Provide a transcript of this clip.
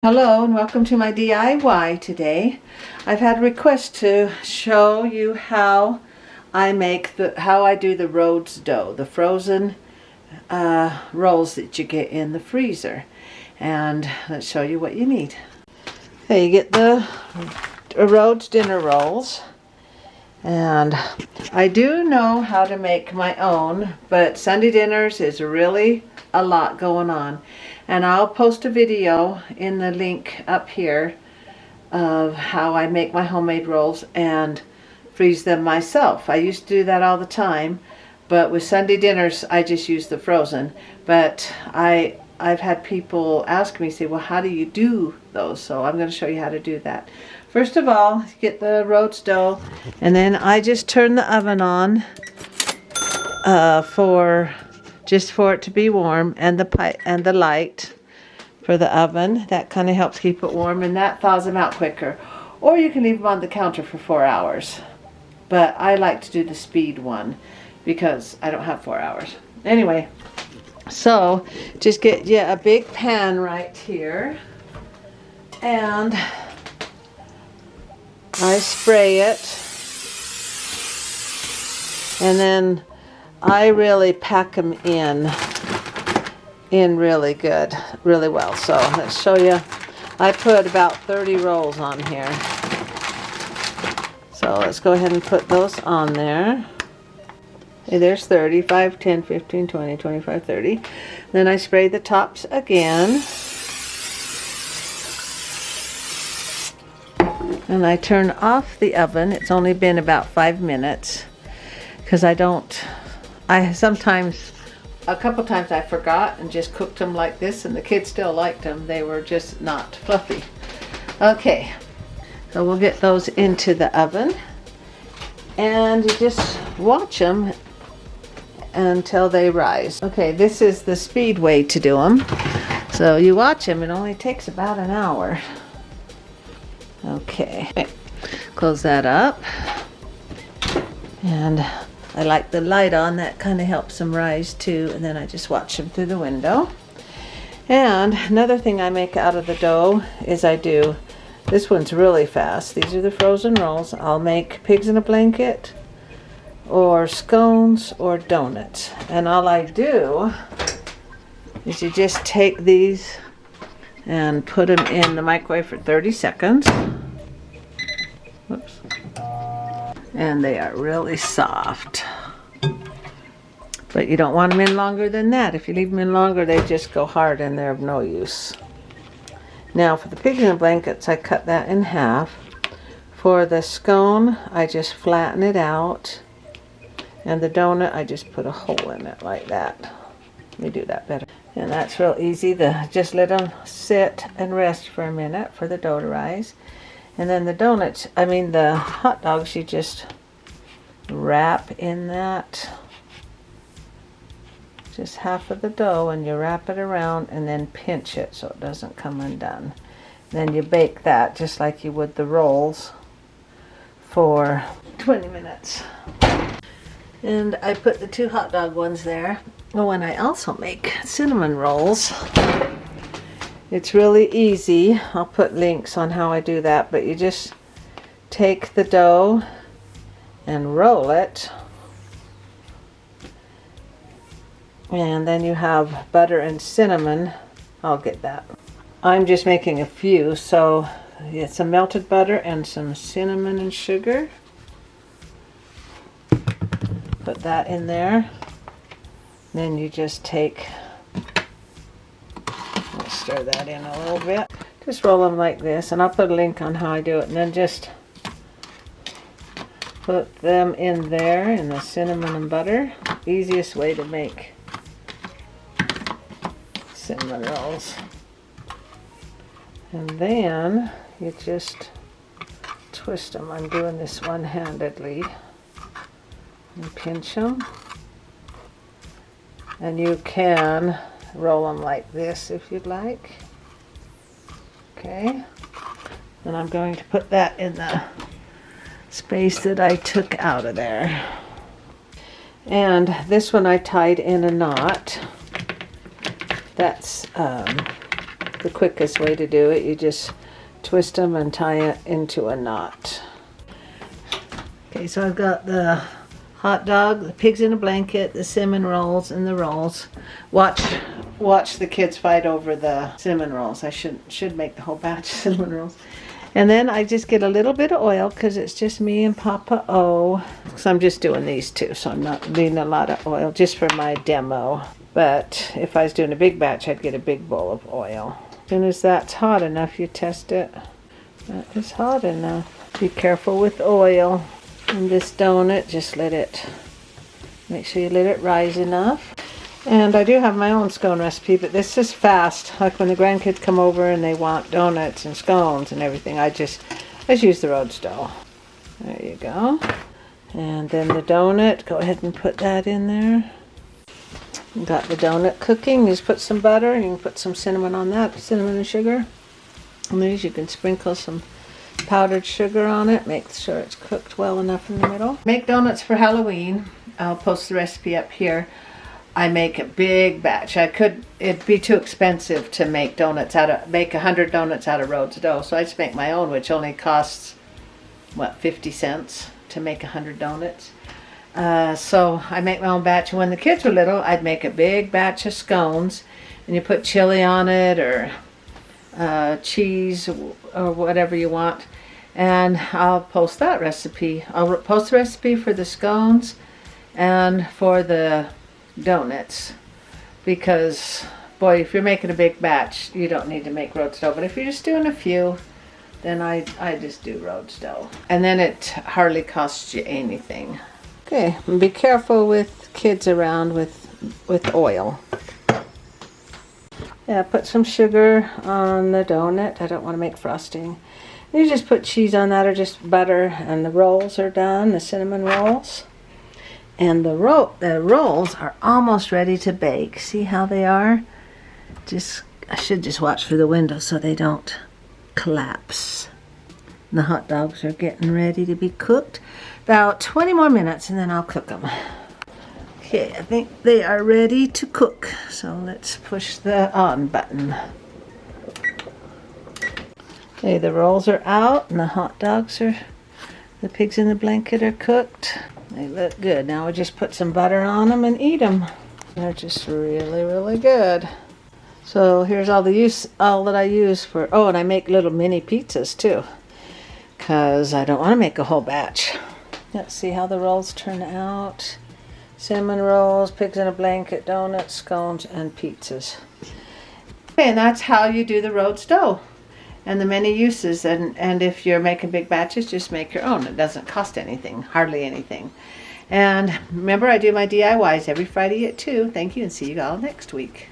Hello and welcome to my DIY today. I've had a request to show you how I do the Rhodes dough, the frozen rolls that you get in the freezer. And let's show you what you need. Okay, you get the Rhodes dinner rolls. And I do know how to make my own, but Sunday dinners is really a lot going on. And I'll post a video in the link up here of how I make my homemade rolls and freeze them myself. I used to do that all the time, but with Sunday dinners I just use the frozen. But I've had people ask me, say, well, how do you do those? So I'm going to show you how to do that. First of all, get the Rhodes dough, and then I just turn the oven on for it to be warm, and the light for the oven. That kind of helps keep it warm, and that thaws them out quicker. Or you can leave them on the counter for 4 hours. But I like to do the speed one because I don't have 4 hours. Anyway, so just get you a big pan right here, and I spray it, and then I really pack them in really good, really well. So let's show you. I put about 30 rolls on here. So let's go ahead and put those on there. Okay, there's 30, 5, 10, 15, 20, 25, 30. Then I spray the tops again. And I turn off the oven. It's only been about 5 minutes because a couple times I forgot and just cooked them like this, and the kids still liked them. They were just not fluffy. Okay, so we'll get those into the oven, and you just watch them until they rise. Okay, this is the speed way to do them. So you watch them. It only takes about an hour. Okay, close that up, and I like the light on. That kind of helps them rise too, and then I just watch them through the window. And another thing I make out of the dough is this one's really fast. These are the frozen rolls. I'll make pigs in a blanket or scones or donuts, and all I do is you just take these and put them in the microwave for 30 seconds. Whoops. And they are really soft. But you don't want them in longer than that. If you leave them in longer, they just go hard and they're of no use. Now for the pigs in the blankets, I cut that in half. For the scone, I just flatten it out. And the donut, I just put a hole in it like that. Let me do that better. And that's real easy. Just let them sit and rest for a minute for the dough to rise. And then the hot dogs, you just wrap in that. Just half of the dough, and you wrap it around and then pinch it so it doesn't come undone. Then you bake that just like you would the rolls for 20 minutes. And I put the 2 hot dog ones there. Oh, and I also make cinnamon rolls. It's really easy. I'll put links on how I do that, but you just take the dough and roll it. And then you have butter and cinnamon. I'll get that. I'm just making a few, so it's some melted butter and some cinnamon and sugar. Put that in there. Then you just stir that in a little bit. Just roll them like this, and I'll put a link on how I do it, and then just put them in there in the cinnamon and butter. Easiest way to make cinnamon rolls. And then you just twist them. I'm doing this one-handedly. And pinch them. And you can roll them like this if you'd like. Okay. And I'm going to put that in the space that I took out of there. And this one I tied in a knot. That's the quickest way to do it. You just twist them and tie it into a knot. Okay, so I've got the hot dog, the pigs in a blanket, the cinnamon rolls, and the rolls. Watch the kids fight over the cinnamon rolls. I should make the whole batch of cinnamon rolls. And then I just get a little bit of oil because it's just me and Papa O. So I'm just doing these two, so I'm not needing a lot of oil just for my demo. But if I was doing a big batch, I'd get a big bowl of oil. As soon as that's hot enough, you test it. That is hot enough. Be careful with oil. And this donut, just make sure you let it rise enough. And I do have my own scone recipe, but this is fast. Like when the grandkids come over and they want donuts and scones and everything, I just use the Rhodes dough. There you go. And then the donut, go ahead and put that in there. Got the donut cooking. You just put some butter and you can put some cinnamon on that, cinnamon and sugar. And these you can sprinkle some powdered sugar on it. Make sure it's cooked well enough in the middle. Make donuts for Halloween. I'll post the recipe up here. I make a big batch. It'd be too expensive to make donuts make 100 donuts out of Rhodes dough. So I just make my own, which only costs, 50 cents to make 100 donuts. So I make my own batch. And when the kids were little, I'd make a big batch of scones. And you put chili on it or cheese or whatever you want. And I'll post that recipe. I'll post the recipe for the scones and for the donuts, because boy, if you're making a big batch, you don't need to make Rhodes dough. But if you're just doing a few, then I just do Rhodes dough, and then it hardly costs you anything. Okay, and be careful with kids around with oil. Yeah, put some sugar on the donut. I don't want to make frosting. You just put cheese on that or just butter, and the rolls are done, the cinnamon rolls. And the rolls are almost ready to bake. See how they are? I should just watch through the window so they don't collapse. And the hot dogs are getting ready to be cooked. About 20 more minutes and then I'll cook them. Okay, I think they are ready to cook. So let's push the on button. Okay, the rolls are out and the hot dogs the pigs in the blanket are cooked. They look good. Now we just put some butter on them and eat them. They're just really, really good. So here's all that I use for, and I make little mini pizzas too, because I don't want to make a whole batch. Let's see how the rolls turn out. Cinnamon rolls, pigs in a blanket, donuts, scones, and pizzas. Okay, and that's how you do the Rhodes dough. And the many uses, and if you're making big batches, just make your own. It doesn't cost anything, hardly anything. And remember, I do my DIYs every Friday at 2. Thank you, and see you all next week.